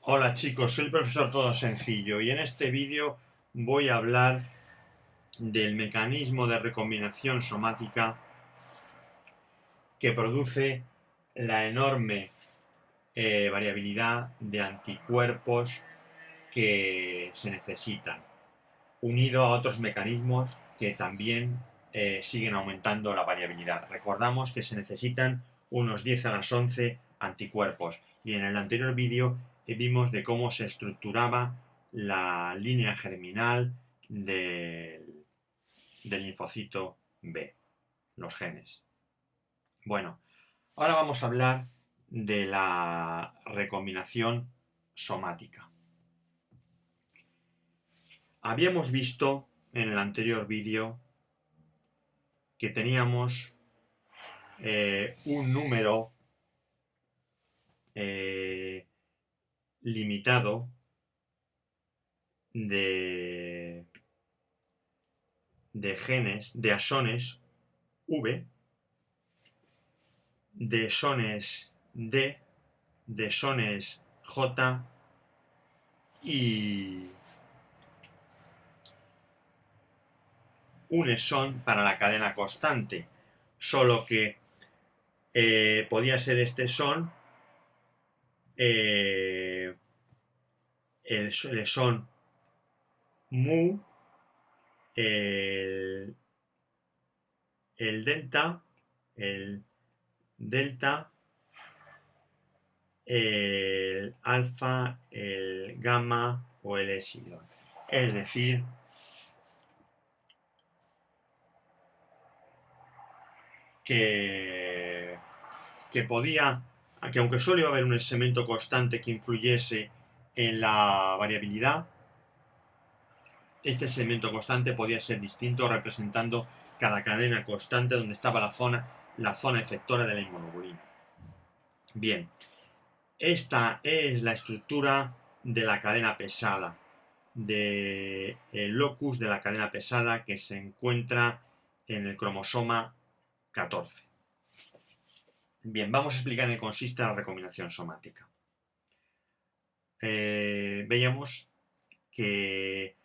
Hola chicos, soy el profesor Todo Sencillo y en este vídeo voy a hablar del mecanismo de recombinación somática que produce la enorme variabilidad de anticuerpos que se necesitan, unido a otros mecanismos que también siguen aumentando la variabilidad. Recordamos que se necesitan unos 10 a las 11 anticuerpos y en el anterior vídeo vimos de cómo se estructuraba la línea germinal del linfocito B, los genes. Bueno, ahora vamos a hablar de la recombinación somática. Habíamos visto en el anterior vídeo que teníamos un número limitado de, de genes, de asones V, de sones D, de sones J y un exón para la cadena constante. Solo que podía ser este exón el exón mu, el, el delta, el delta, el alfa, el gamma o el epsilon. Es decir, que, que podía, que aunque solo iba a haber un segmento constante que influyese en la variabilidad, este segmento constante podía ser distinto representando cada cadena constante donde estaba la zona efectora de la inmunoglobulina. Bien, esta es la estructura de la cadena pesada, del locus de la cadena pesada que se encuentra en el cromosoma 14. Bien, vamos a explicar en qué consiste la recombinación somática. Veíamos que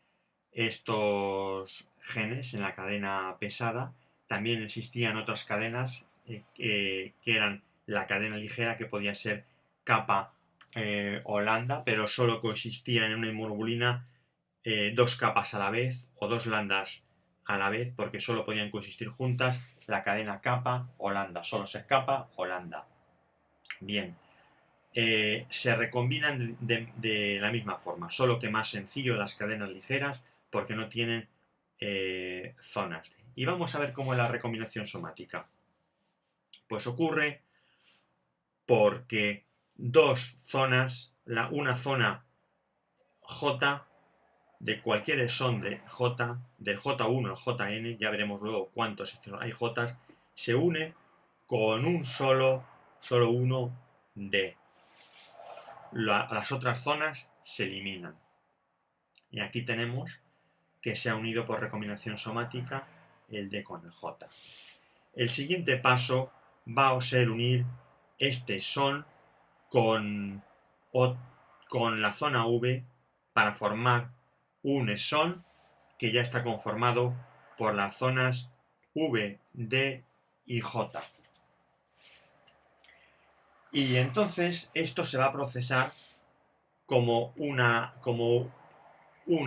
estos genes en la cadena pesada también existían otras cadenas que eran la cadena ligera, que podía ser capa o lambda, pero solo coexistían en una inmunoglobulina dos capas a la vez o dos landas a la vez, porque solo podían coexistir juntas la cadena capa o lambda, solo ser capa o lambda. Bien, se recombinan de la misma forma, solo que más sencillo las cadenas ligeras porque no tienen zonas. Y vamos a ver cómo es la recombinación somática. Pues ocurre porque dos zonas, una zona J de cualquier exón de J, del J1 al JN, ya veremos luego cuántos hay J, se une con un solo uno D. Las otras zonas se eliminan. Y aquí tenemos que se ha unido por recombinación somática el D con el J. El siguiente paso va a ser unir este exón con la zona V para formar un exón que ya está conformado por las zonas V, D y J. Y entonces esto se va a procesar como un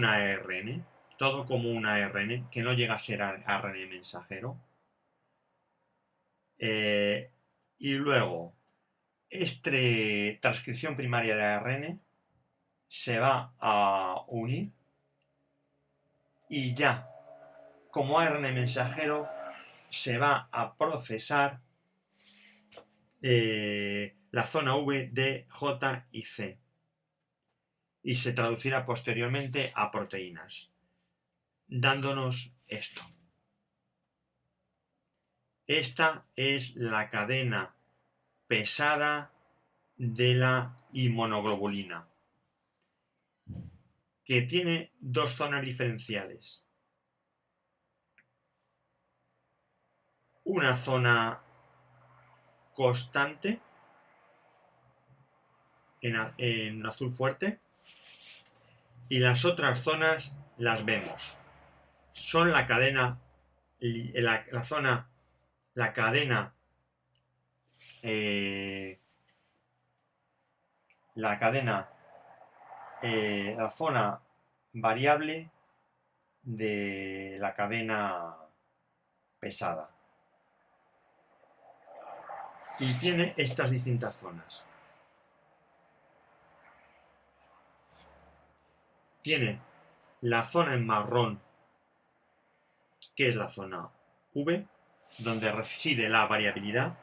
ARN, todo como un ARN, que no llega a ser ARN mensajero. Y luego, esta transcripción primaria de ARN se va a unir y ya, como ARN mensajero, se va a procesar la zona V, D, J y C y se traducirá posteriormente a proteínas, dándonos esto. Esta es la cadena pesada de la inmunoglobulina, que tiene dos zonas diferenciales. Una zona constante en azul fuerte, y las otras zonas las vemos. Son la cadena, la zona, la cadena, la cadena, la zona variable de la cadena pesada. Y tiene estas distintas zonas. Tiene la zona en marrón, que es la zona V, donde reside la variabilidad,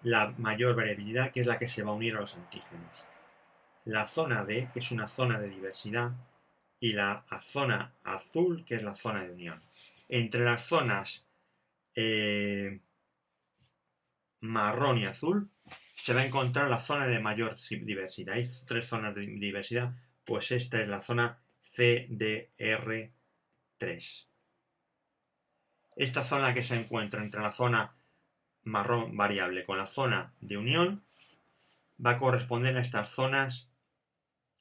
la mayor variabilidad, que es la que se va a unir a los antígenos. La zona D, que es una zona de diversidad, y la zona azul, que es la zona de unión. Entre las zonas marrón y azul se va a encontrar la zona de mayor diversidad. Hay 3 zonas de diversidad, pues esta es la zona CDR3. Esta zona que se encuentra entre la zona marrón variable con la zona de unión va a corresponder a estas zonas,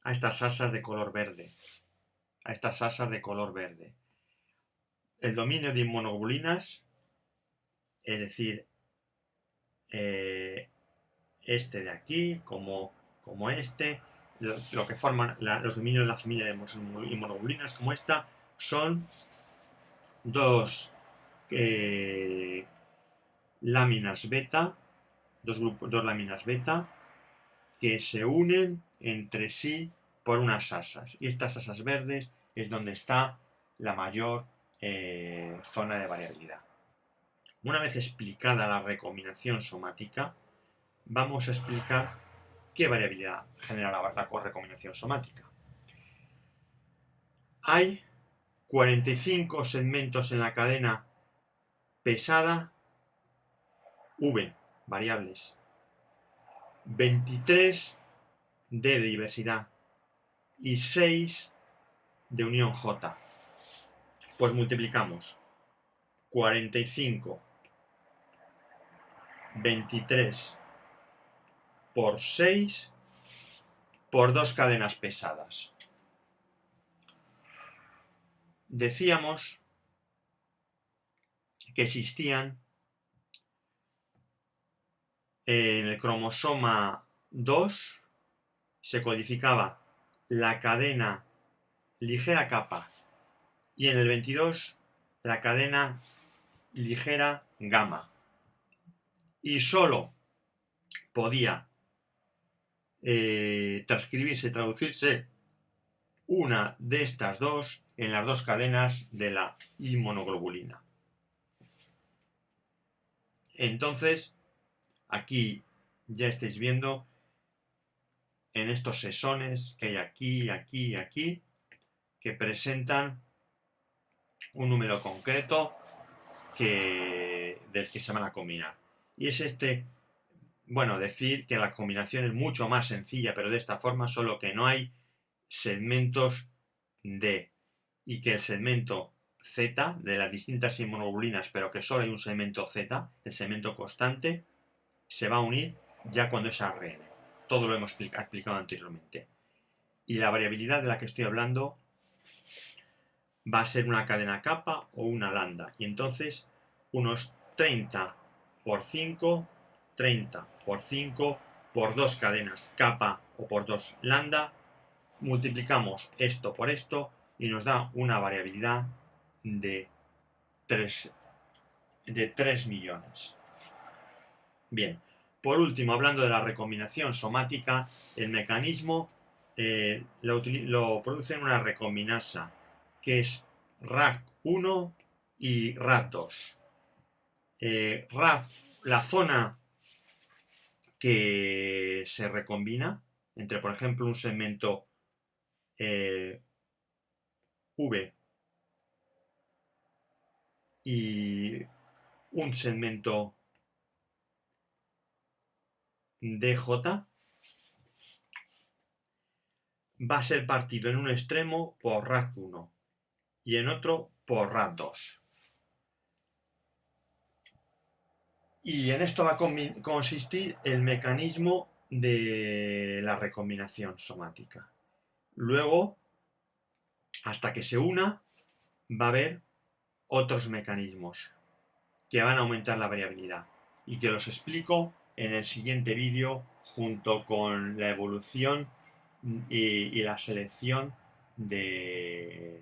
a estas asas de color verde. A estas asas de color verde. El dominio de inmunoglobulinas, es decir, este de aquí, como este, lo que forman los dominios de la familia de inmunoglobulinas, como esta, son dos láminas beta, dos láminas beta, que se unen entre sí por unas asas. Y estas asas verdes es donde está la mayor zona de variabilidad. Una vez explicada la recombinación somática, vamos a explicar qué variabilidad genera la recombinación somática. Hay 45 segmentos en la cadena pesada V, variables, 23 de diversidad y 6 de unión J. Pues multiplicamos 45, 23 por 6 por 2 cadenas pesadas. Decíamos que existían en el cromosoma 2, se codificaba la cadena ligera kappa y en el 22 la cadena ligera gamma. Y solo podía traducirse una de estas dos en las dos cadenas de la inmunoglobulina. Entonces, aquí ya estáis viendo en estos exones que hay aquí, aquí y aquí, que presentan un número concreto del que se van a combinar. Y es decir que la combinación es mucho más sencilla, pero de esta forma, solo que no hay segmentos D y que el segmento Z de las distintas inmunoglobulinas, pero que solo hay un segmento Z, el segmento constante, se va a unir ya cuando es ARN. Todo lo hemos explicado anteriormente. Y la variabilidad de la que estoy hablando va a ser una cadena kappa o una lambda. Y entonces unos 30 por 5, 30 por 5 por 2 cadenas kappa o por 2 lambda, multiplicamos esto por esto y nos da una variabilidad de 3 millones. Bien, por último, hablando de la recombinación somática, el mecanismo lo produce en una recombinasa que es RAF1 y RAF2. La zona que se recombina entre, por ejemplo, un segmento V y un segmento DJ va a ser partido en un extremo por RAF1 y en otro por RAF2. Y en esto va a consistir el mecanismo de la recombinación somática. Luego, hasta que se una, va a haber otros mecanismos que van a aumentar la variabilidad y que los explico en el siguiente vídeo junto con la evolución y la selección del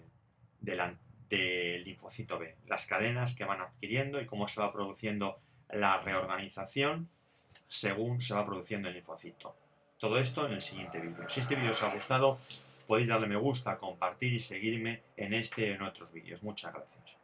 linfocito B, las cadenas que van adquiriendo y cómo se va produciendo la reorganización según se va produciendo el linfocito. Todo esto en el siguiente vídeo. Si este vídeo os ha gustado, podéis darle me gusta, compartir y seguirme en este y en otros vídeos. Muchas gracias.